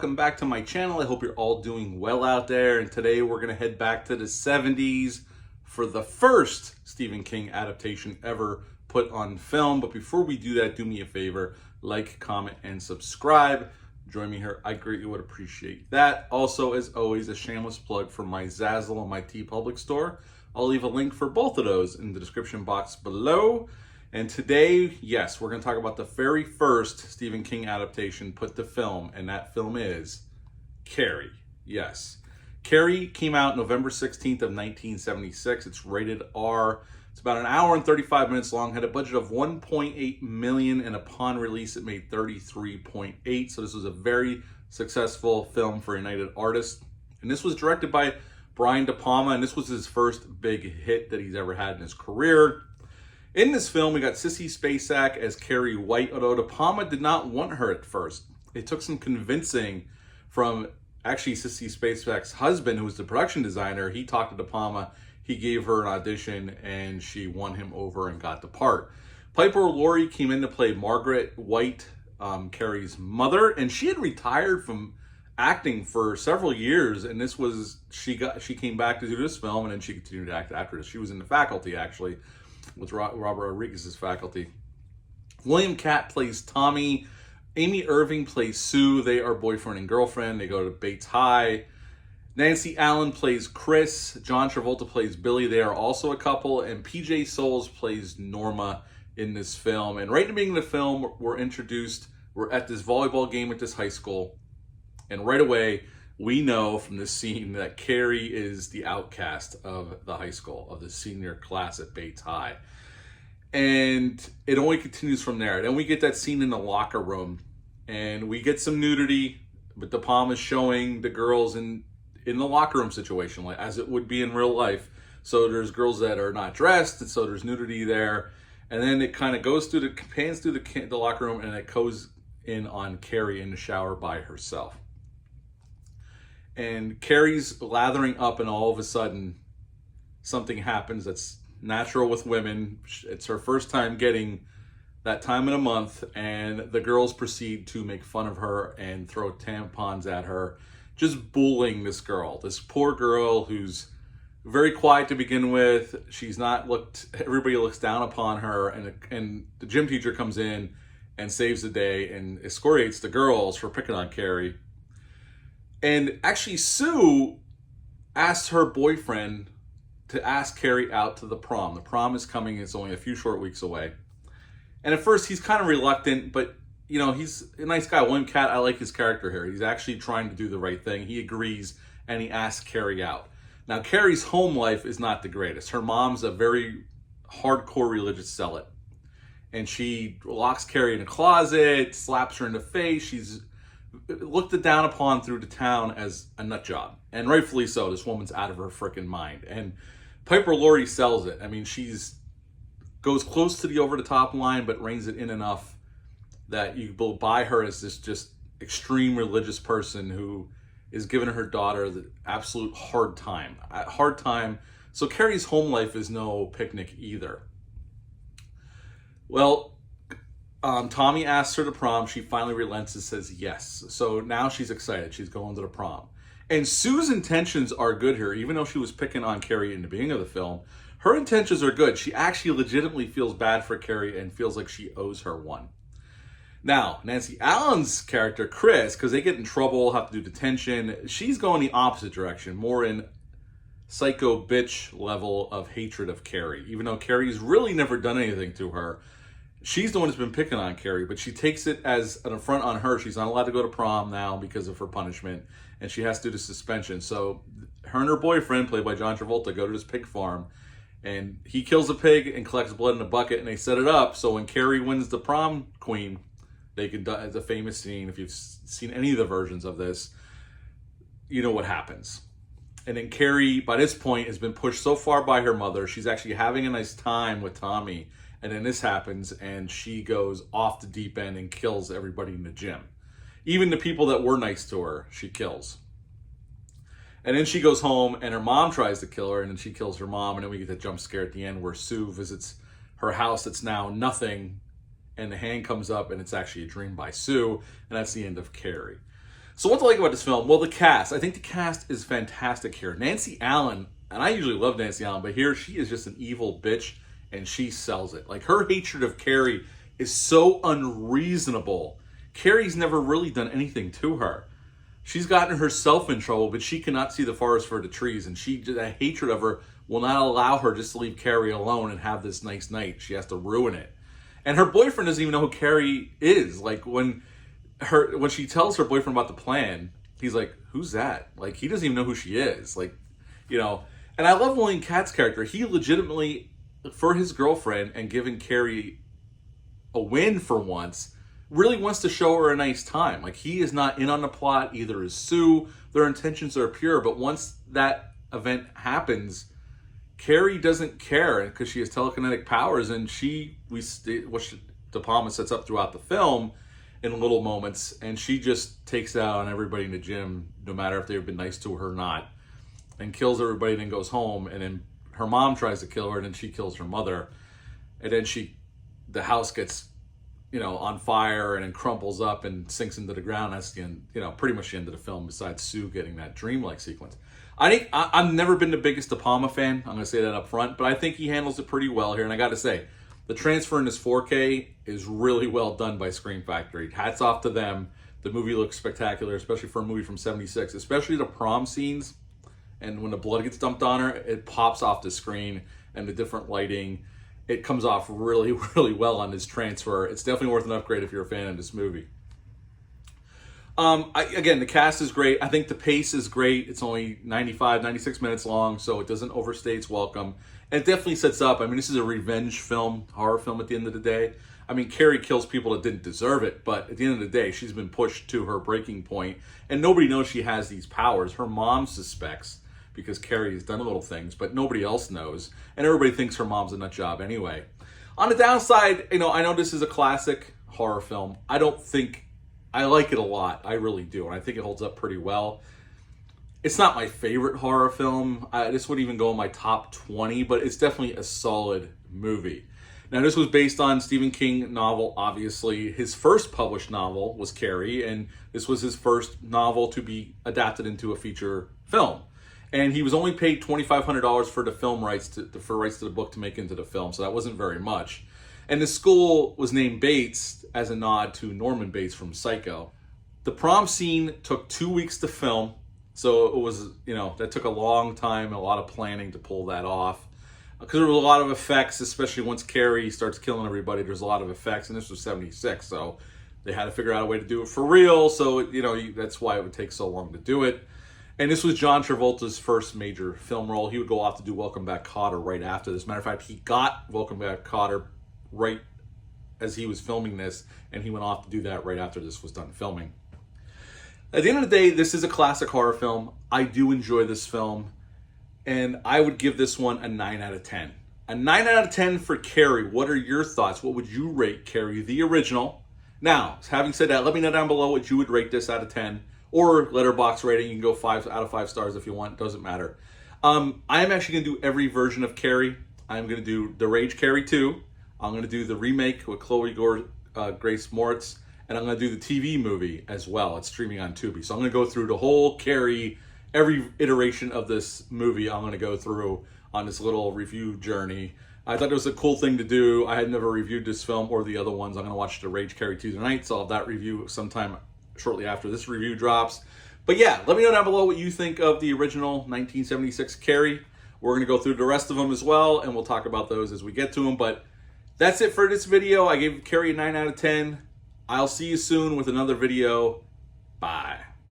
welcome back to my channel. I hope you're all doing well out there. And today we're gonna head back to the 70s for the first Stephen King adaptation ever put on film. But before we do that, do me a favor, like, comment, and subscribe. Join me here, I greatly would appreciate that. Also, as always, a shameless plug for my Zazzle and my TeePublic store. I'll leave a link for both of those in the description box below. And today, yes, we're going to talk about the very first Stephen King adaptation put to film, and that film is Carrie. Yes. Carrie came out November 16th of 1976. It's rated R. It's about an hour and 35 minutes long, had a budget of $1.8 million, and upon release it made $33.8. So this was a very successful film for United Artists. And this was directed by Brian De Palma, and this was his first big hit that he's ever had in his career. In this film, we got Sissy Spacek as Carrie White, although De Palma did not want her at first. It took some convincing from actually Sissy Spacek's husband, who was the production designer. He talked to De Palma, he gave her an audition, and she won him over and got the part. Piper Laurie came in to play Margaret White, Carrie's mother, and she had retired from acting for several years, and this was, she came back to do this film, and then she continued to act after this. She was in The Faculty, actually, with Robert Rodriguez's Faculty. William Catt plays Tommy. Amy Irving plays Sue. They are boyfriend and girlfriend. They go to Bates High. Nancy Allen plays Chris. John Travolta plays Billy. They are also a couple. And PJ Soles plays Norma in this film. And right in the beginning of the film, we're at this volleyball game at this high school. And right away, we know from this scene that Carrie is the outcast of the high school, of the senior class at Bates High. And it only continues from there. Then we get that scene in the locker room, and we get some nudity, but De Palma is showing the girls in the locker room situation, like as it would be in real life. So there's girls that are not dressed, and so there's nudity there. And then it kind of goes through pans through the locker room, and it goes in on Carrie in the shower by herself. And Carrie's lathering up, and all of a sudden something happens that's natural with women. It's her first time getting that time in a month, and the girls proceed to make fun of her and throw tampons at her, just bullying this girl, this poor girl who's very quiet to begin with. She's not everybody looks down upon her, and the gym teacher comes in and saves the day and excoriates the girls for picking on Carrie. And actually, Sue asked her boyfriend to ask Carrie out to the prom. The prom is coming. It's only a few short weeks away. And at first, he's kind of reluctant, but, you know, he's a nice guy. William Catt, I like his character here. He's actually trying to do the right thing. He agrees, and he asks Carrie out. Now, Carrie's home life is not the greatest. Her mom's a very hardcore religious zealot. And she locks Carrie in a closet, slaps her in the face. She's looked down upon through the town as a nut job, and rightfully so. This woman's out of her freaking mind, and Piper Laurie sells it. I mean, goes close to the over-the-top line, but reins it in enough that you will buy her as this just extreme religious person who is giving her daughter the absolute hard time. So Carrie's home life is no picnic either. Well, Tommy asks her to prom. She finally relents and says yes. So now she's excited. She's going to the prom. And Sue's intentions are good here. Even though she was picking on Carrie in the beginning of the film, her intentions are good. She actually legitimately feels bad for Carrie and feels like she owes her one. Now, Nancy Allen's character, Chris, because they get in trouble, have to do detention, she's going the opposite direction, more in psycho bitch level of hatred of Carrie. Even though Carrie's really never done anything to her, she's the one who's been picking on Carrie, but she takes it as an affront on her. She's not allowed to go to prom now because of her punishment, and she has to do the suspension. So her and her boyfriend, played by John Travolta, go to this pig farm, and he kills a pig and collects blood in a bucket, and they set it up so when Carrie wins the prom queen, they can die. It's a famous scene. If you've seen any of the versions of this, you know what happens. And then Carrie, by this point, has been pushed so far by her mother. She's actually having a nice time with Tommy. And then this happens, and she goes off the deep end and kills everybody in the gym. Even the people that were nice to her, she kills. And then she goes home, and her mom tries to kill her, and then she kills her mom. And then we get the jump scare at the end where Sue visits her house that's now nothing, and the hand comes up, and it's actually a dream by Sue, and that's the end of Carrie. So what to like about this film? Well, the cast. I think the cast is fantastic here. Nancy Allen, and I usually love Nancy Allen, but here she is just an evil bitch, and she sells it. Like, her hatred of Carrie is so unreasonable. Carrie's never really done anything to her. She's gotten herself in trouble, but she cannot see the forest for the trees, and that hatred of her will not allow her just to leave Carrie alone and have this nice night. She has to ruin it. And her boyfriend doesn't even know who Carrie is. Like, when she tells her boyfriend about the plan, he's like, who's that? Like, he doesn't even know who she is. Like, you know. And I love William Katt's character. He legitimately, for his girlfriend and giving Carrie a win for once, really wants to show her a nice time. Like, he is not in on the plot, either is Sue. Their intentions are pure, but once that event happens, Carrie doesn't care because she has telekinetic powers, and De Palma sets up throughout the film in little moments, and she just takes it out on everybody in the gym, no matter if they've been nice to her or not, and kills everybody, and then goes home, and then her mom tries to kill her, and then she kills her mother, and then the house gets, on fire, and then crumples up and sinks into the ground. That's the end, pretty much the end of the film, besides Sue getting that dreamlike sequence. I've never been the biggest De Palma fan, I'm going to say that up front, but I think he handles it pretty well here, and I got to say, the transfer in this 4K is really well done by Scream Factory. Hats off to them. The movie looks spectacular, especially for a movie from '76, especially the prom scenes, and when the blood gets dumped on her, it pops off the screen, and the different lighting, it comes off really, really well on this transfer. It's definitely worth an upgrade if you're a fan of this movie. Again, the cast is great. I think the pace is great. It's only 96 minutes long, so it doesn't overstay its welcome. And it definitely sets up, this is a revenge film, horror film at the end of the day. Carrie kills people that didn't deserve it, but at the end of the day, she's been pushed to her breaking point, and nobody knows she has these powers. Her mom suspects, because Carrie has done little things, but nobody else knows, and everybody thinks her mom's a nut job anyway. On the downside, I know this is a classic horror film. I like it a lot. I really do, and I think it holds up pretty well. It's not my favorite horror film. This wouldn't even go in my top 20, but it's definitely a solid movie. Now, this was based on Stephen King novel, obviously. His first published novel was Carrie, and this was his first novel to be adapted into a feature film. And he was only paid $2,500 for the film rights, for rights to the book to make into the film, so that wasn't very much. And the school was named Bates as a nod to Norman Bates from Psycho. The prom scene took 2 weeks to film, so it was, that took a long time, a lot of planning to pull that off. Because there were a lot of effects, especially once Carrie starts killing everybody, there's a lot of effects, and this was '76, so they had to figure out a way to do it for real, so, that's why it would take so long to do it. And this was John Travolta's first major film role. He would go off to do Welcome Back, Kotter right after this. Matter of fact, he got Welcome Back, Kotter right as he was filming this, and he went off to do that right after this was done filming. At the end of the day, this is a classic horror film. I do enjoy this film, and I would give this one a 9 out of 10. A 9 out of 10 for Carrie. What are your thoughts? What would you rate Carrie, the original? Now, having said that, let me know down below what you would rate this out of 10, or letterbox rating. You can go 5 out of 5 stars if you want. Doesn't matter. I am actually going to do every version of Carrie. I'm going to do The Rage Carrie 2. I'm going to do the remake with Chloe Grace Moretz, and I'm going to do the TV movie as well. It's streaming on Tubi. So I'm going to go through the whole Carrie, every iteration of this movie I'm going to go through on this little review journey. I thought it was a cool thing to do. I had never reviewed this film or the other ones. I'm going to watch The Rage Carrie 2 tonight, so I'll have that review sometime shortly after this review drops. But yeah, let me know down below what you think of the original 1976 Carrie. We're going to go through the rest of them as well, and we'll talk about those as we get to them. But that's it for this video. I gave Carrie a 9 out of 10. I'll see you soon with another video. Bye.